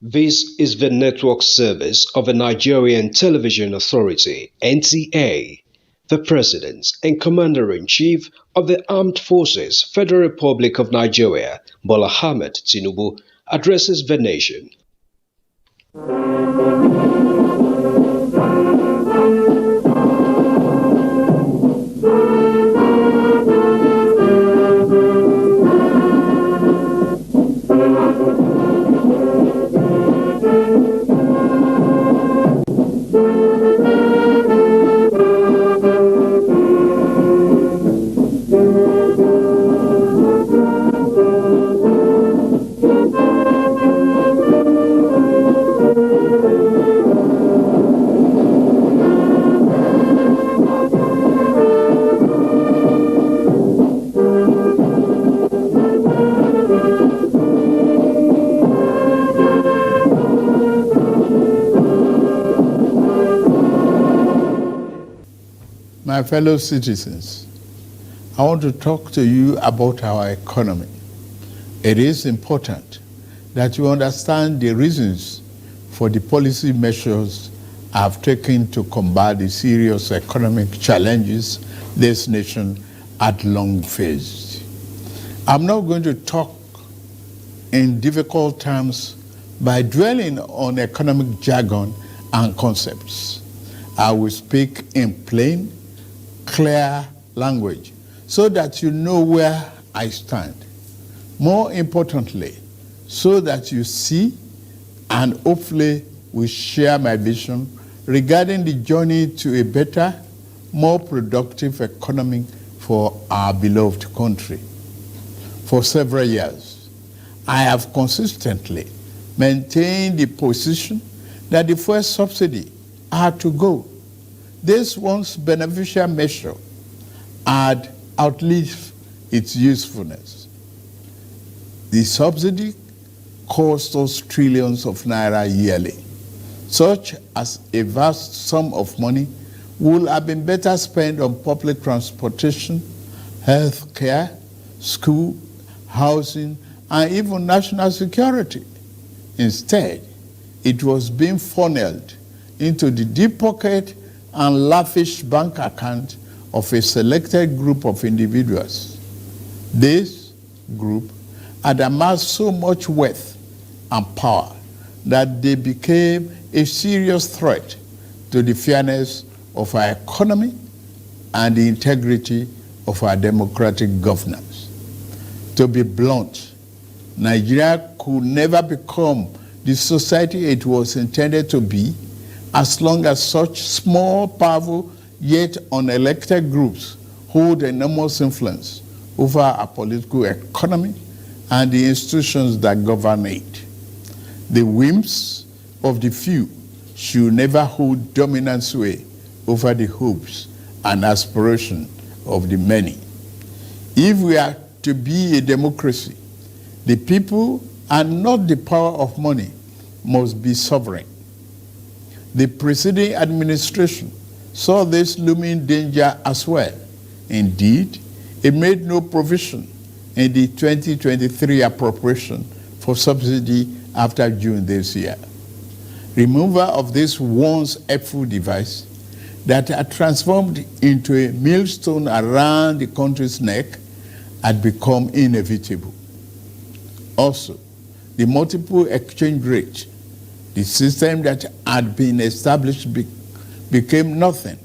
This is the network service of the Nigerian Television Authority (NTA). The President and Commander-in-Chief of the Armed Forces, Federal Republic of Nigeria, Bola Ahmed Tinubu, addresses the nation. My fellow citizens, I want to talk to you about our economy. It is important that you understand the reasons for the policy measures I've taken to combat the serious economic challenges this nation had long faced. I'm not going to talk in difficult terms by dwelling on economic jargon and concepts. I will speak in plain, clear language so that you know where I stand. More importantly, so that you see and hopefully will share my vision regarding the journey to a better, more productive economy for our beloved country. For several years, I have consistently maintained the position that the fuel subsidy had to go. This once beneficial measure had outlived its usefulness. The subsidy cost us trillions of naira yearly, such as a vast sum of money would have been better spent on public transportation, health care, school, housing, and even national security. Instead, it was being funneled into the deep pocket and lavish bank account of a selected group of individuals. This group had amassed so much wealth and power that they became a serious threat to the fairness of our economy and the integrity of our democratic governance. To be blunt, Nigeria could never become the society it was intended to be as long as such small, powerful, yet unelected groups hold enormous influence over our political economy and the institutions that govern it. The whims of the few should never hold dominant sway over the hopes and aspirations of the many. If we are to be a democracy, the people and not the power of money must be sovereign. The preceding administration saw this looming danger as well. Indeed, it made no provision in the 2023 appropriation for subsidy after June this year. Removal of this once helpful device that had transformed into a millstone around the country's neck had become inevitable. Also, the multiple exchange rate, the system that had been established became nothing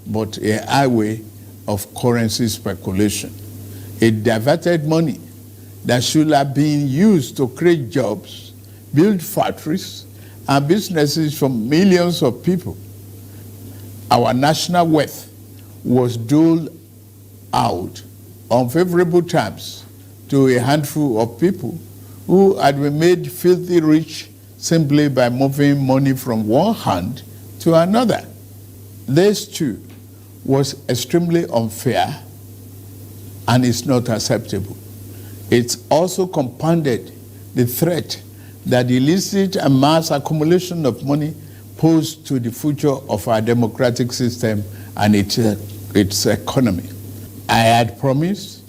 but a highway of currency speculation. It diverted money that should have been used to create jobs, build factories, and businesses for millions of people. Our national wealth was doled out on favorable terms to a handful of people who had been made filthy rich simply by moving money from one hand to another. This too was extremely unfair and is not acceptable. It's also compounded the threat that the illicit and mass accumulation of money pose to the future of our democratic system and its economy. I had promised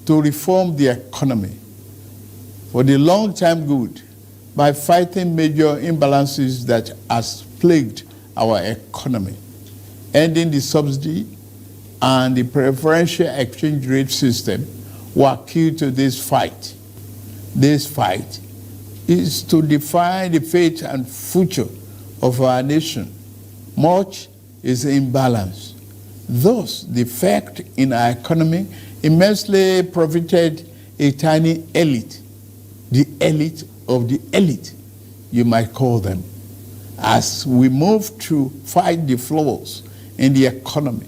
to reform the economy for the long-term good by fighting major imbalances that has plagued our economy, ending the subsidy and the preferential exchange rate system were key to this fight. This fight is to define the fate and future of our nation. Much is imbalance. Thus, the effect in our economy immensely profited a tiny elite, the elite of the elite, you might call them. As we move to fight the flaws in the economy,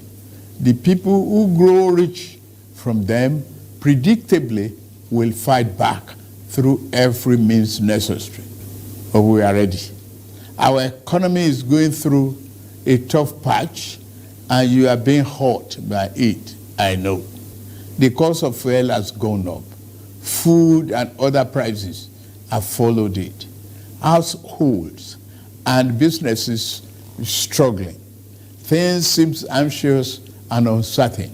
the people who grow rich from them predictably will fight back through every means necessary. But we are ready. Our economy is going through a tough patch, and you are being hurt by it, I know. The cost of fuel has gone up. Food and other prices have followed it. Households and businesses struggling. Things seem anxious and uncertain.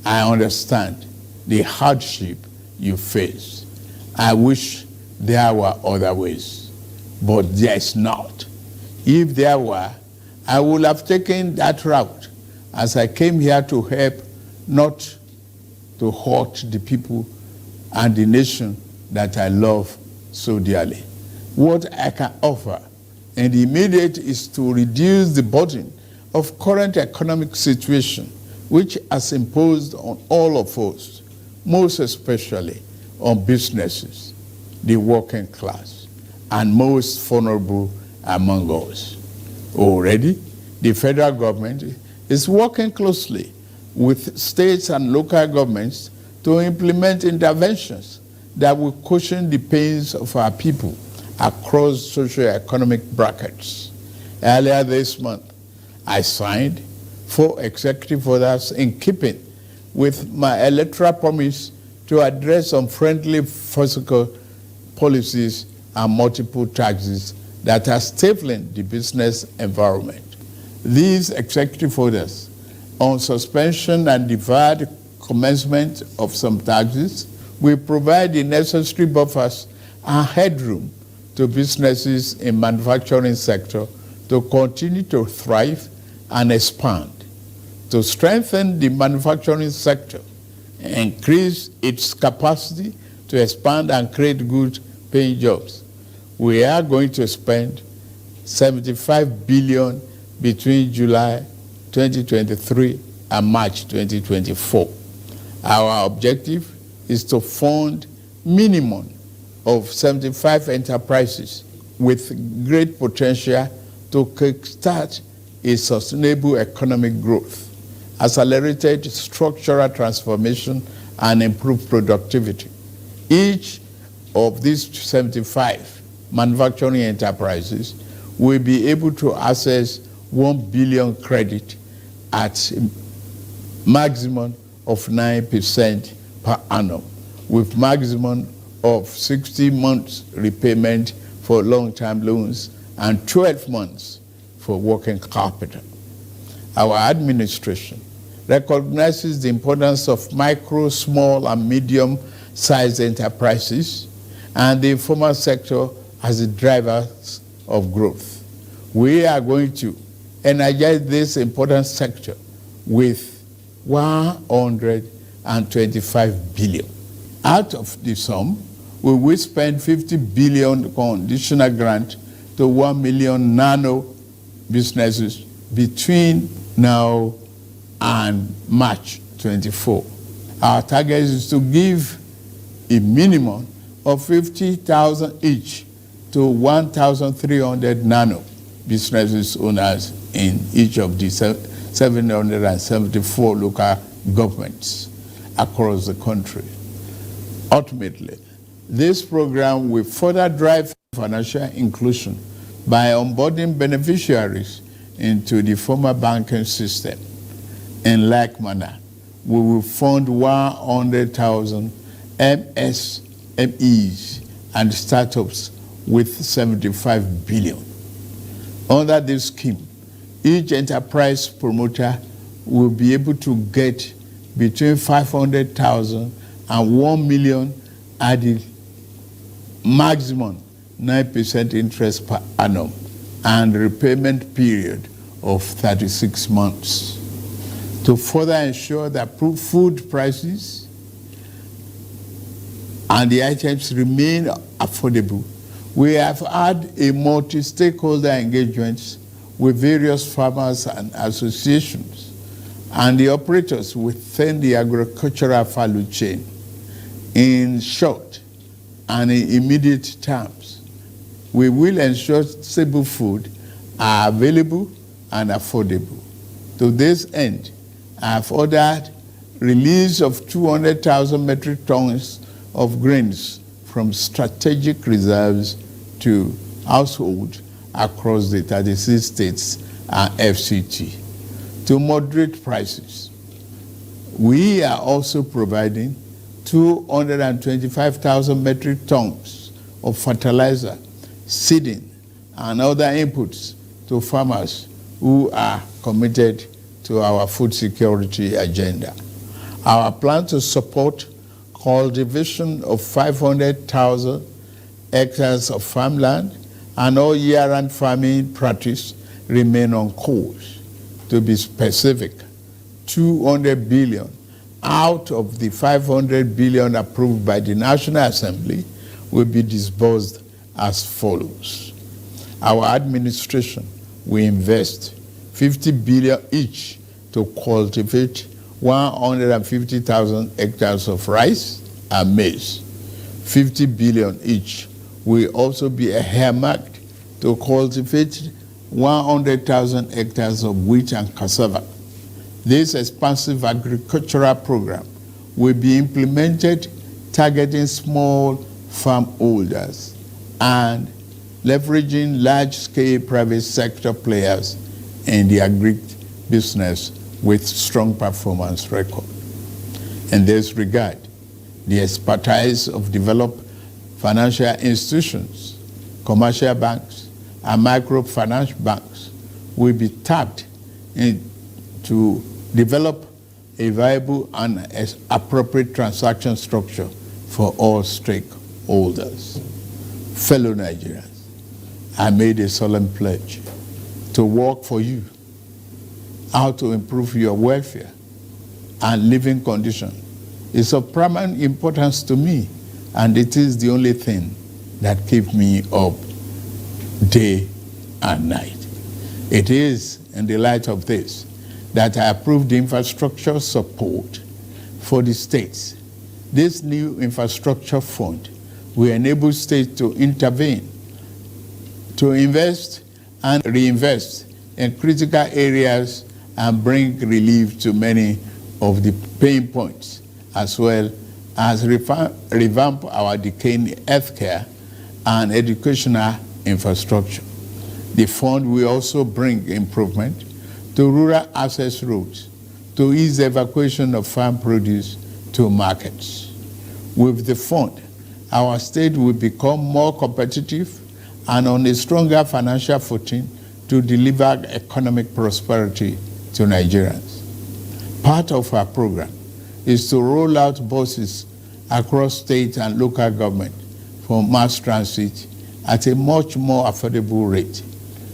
I understand the hardship you face. I wish there were other ways, but there is not. If there were, I would have taken that route, as I came here to help, not to hurt the people and the nation that I love so dearly. What I can offer in the immediate is to reduce the burden of current economic situation, which has imposed on all of us, most especially on businesses, the working class, and most vulnerable among us. Already, the federal government is working closely with states and local governments to implement interventions that will cushion the pains of our people across socio-economic brackets. Earlier this month, I signed 4 executive orders in keeping with my electoral promise to address unfriendly fiscal policies and multiple taxes that are stifling the business environment. These executive orders on suspension and deferred commencement of some taxes will provide the necessary buffers and headroom to businesses in manufacturing sector to continue to thrive and expand. To strengthen the manufacturing sector, increase its capacity to expand and create good paying jobs, we are going to spend $75 billion between July 2023 and March 2024. Our objective is to fund minimum of 75 enterprises with great potential to kickstart a sustainable economic growth, accelerated structural transformation, and improved productivity. Each of these 75 manufacturing enterprises will be able to access 1 billion credit at a maximum of 9% per annum, with maximum of 60 months repayment for long-term loans and 12 months for working capital. Our administration recognizes the importance of micro, small, and medium-sized enterprises and the informal sector as the drivers of growth. We are going to energize this important sector with $125 billion. Out of the sum, we will spend $50 billion conditional grant to 1 million nano businesses between now and March 24. Our target is to give a minimum of 50,000 each to 1,300 nano businesses owners in each of the 774 local governments across the country. Ultimately, this program will further drive financial inclusion by onboarding beneficiaries into the formal banking system. In like manner, we will fund 100,000 MSMEs and startups with $75 billion. Under this scheme, each enterprise promoter will be able to get between 500,000 and 1 million at the maximum 9% interest per annum, and repayment period of 36 months. To further ensure that food prices and the items remain affordable, we have had a multi-stakeholder engagement with various farmers and associations and the operators within the agricultural value chain. In short and in immediate terms, we will ensure stable food are available and affordable. To this end, I have ordered release of 200,000 metric tons of grains from strategic reserves to households across the 36 states and FCT to moderate prices. We are also providing 225,000 metric tons of fertilizer, seeding, and other inputs to farmers who are committed to our food security agenda. Our plan to support cultivation of 500,000 hectares of farmland and all year-round farming practice remain on course. To be specific, 200 billion out of the 500 billion approved by the National Assembly will be disbursed as follows. Our administration will invest 50 billion each to cultivate 150,000 hectares of rice and maize. 50 billion each will also be earmarked to cultivate 100,000 hectares of wheat and cassava. This expansive agricultural program will be implemented targeting small farm holders and leveraging large-scale private sector players in the agri-business with strong performance record. In this regard, the expertise of developed financial institutions, commercial banks, and microfinance banks will be tapped to develop a viable and appropriate transaction structure for all stakeholders. Fellow Nigerians, I made a solemn pledge to work for you, how to improve your welfare and living conditions. It's of paramount importance to me, and it is the only thing that keeps me up day and night. It is in the light of this that I approved the infrastructure support for the states. This new infrastructure fund will enable states to intervene, to invest and reinvest in critical areas and bring relief to many of the pain points, as well as revamp our decaying healthcare and educational infrastructure. The fund will also bring improvement to rural access roads to ease the evacuation of farm produce to markets. With the fund, our state will become more competitive and on a stronger financial footing to deliver economic prosperity to Nigerians. Part of our program is to roll out buses across state and local government for mass transit at a much more affordable rate.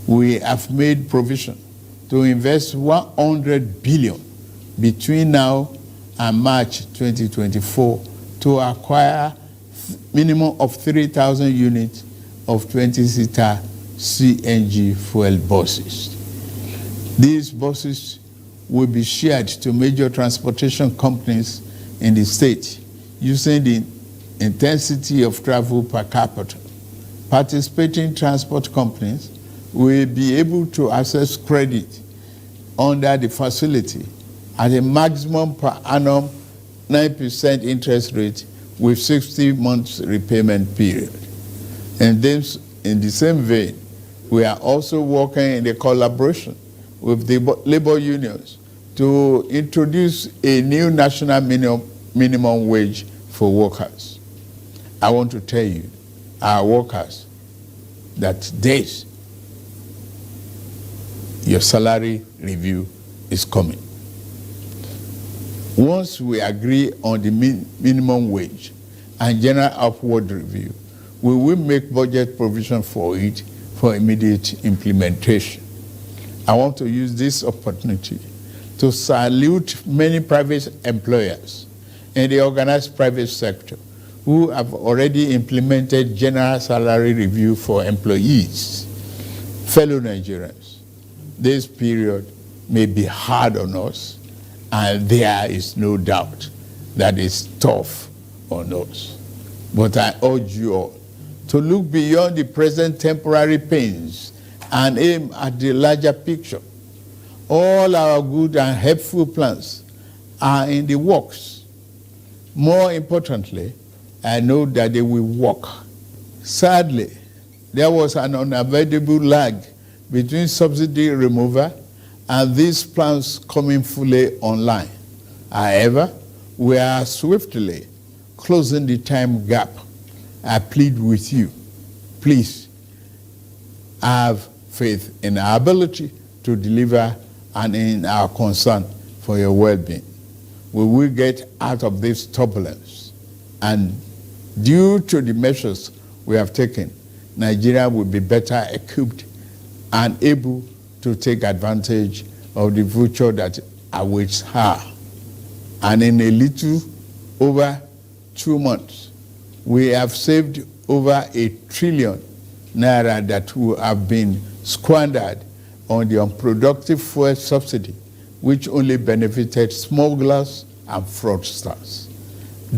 We have made provision to invest 100 billion between now and March 2024 to acquire minimum of 3,000 units of 20-seater CNG fuel buses. These buses will be shared to major transportation companies in the state using the intensity of travel per capita. Participating transport companies will be able to access credit under the facility at a maximum per annum 9% interest rate with 60 months repayment period. And then, in the same vein, we are also working in a collaboration with the labor unions to introduce a new national minimum wage for workers. I want to tell you, our workers, that this, your salary review is coming. Once we agree on the minimum wage and general upward review, we will make budget provision for it for immediate implementation. I want to use this opportunity to salute many private employers in the organized private sector who have already implemented general salary review for employees. Fellow Nigerians, this period may be hard on us, and there is no doubt that it's tough on us. But I urge you all to look beyond the present temporary pains and aim at the larger picture. All our good and helpful plans are in the works. More importantly, I know that they will work. Sadly, there was an unavoidable lag between subsidy removal and these plans coming fully online. However, we are swiftly closing the time gap. I plead with you, please have faith in our ability to deliver and in our concern for your well-being. We will get out of this turbulence, and due to the measures we have taken, Nigeria will be better equipped and able to take advantage of the future that awaits her. And in a little over 2 months, we have saved over 1 trillion naira that would have been squandered on the unproductive fuel subsidy, which only benefited smugglers and fraudsters.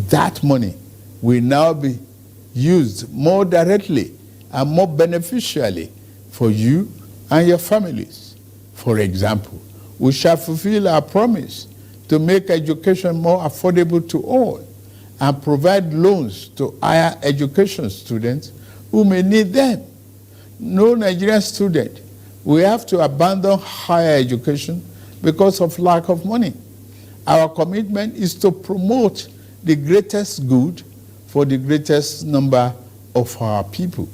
That money will now be used more directly and more beneficially for you and your families. For example, we shall fulfill our promise to make education more affordable to all and provide loans to higher education students who may need them. No Nigerian student will have to abandon higher education because of lack of money. Our commitment is to promote the greatest good for the greatest number of our people.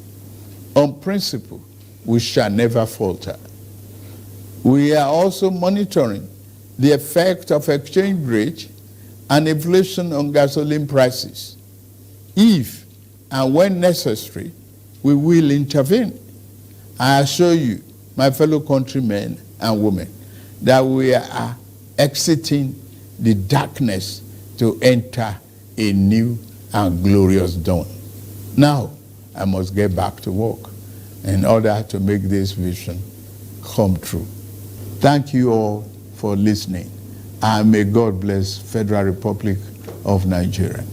On principle, we shall never falter. We are also monitoring the effect of exchange rate and inflation on gasoline prices. If and when necessary, we will intervene. I assure you, my fellow countrymen and women, that we are exiting the darkness to enter a new and glorious dawn. Now, I must get back to work in order to make this vision come true. Thank you all for listening, and may God bless Federal Republic of Nigeria.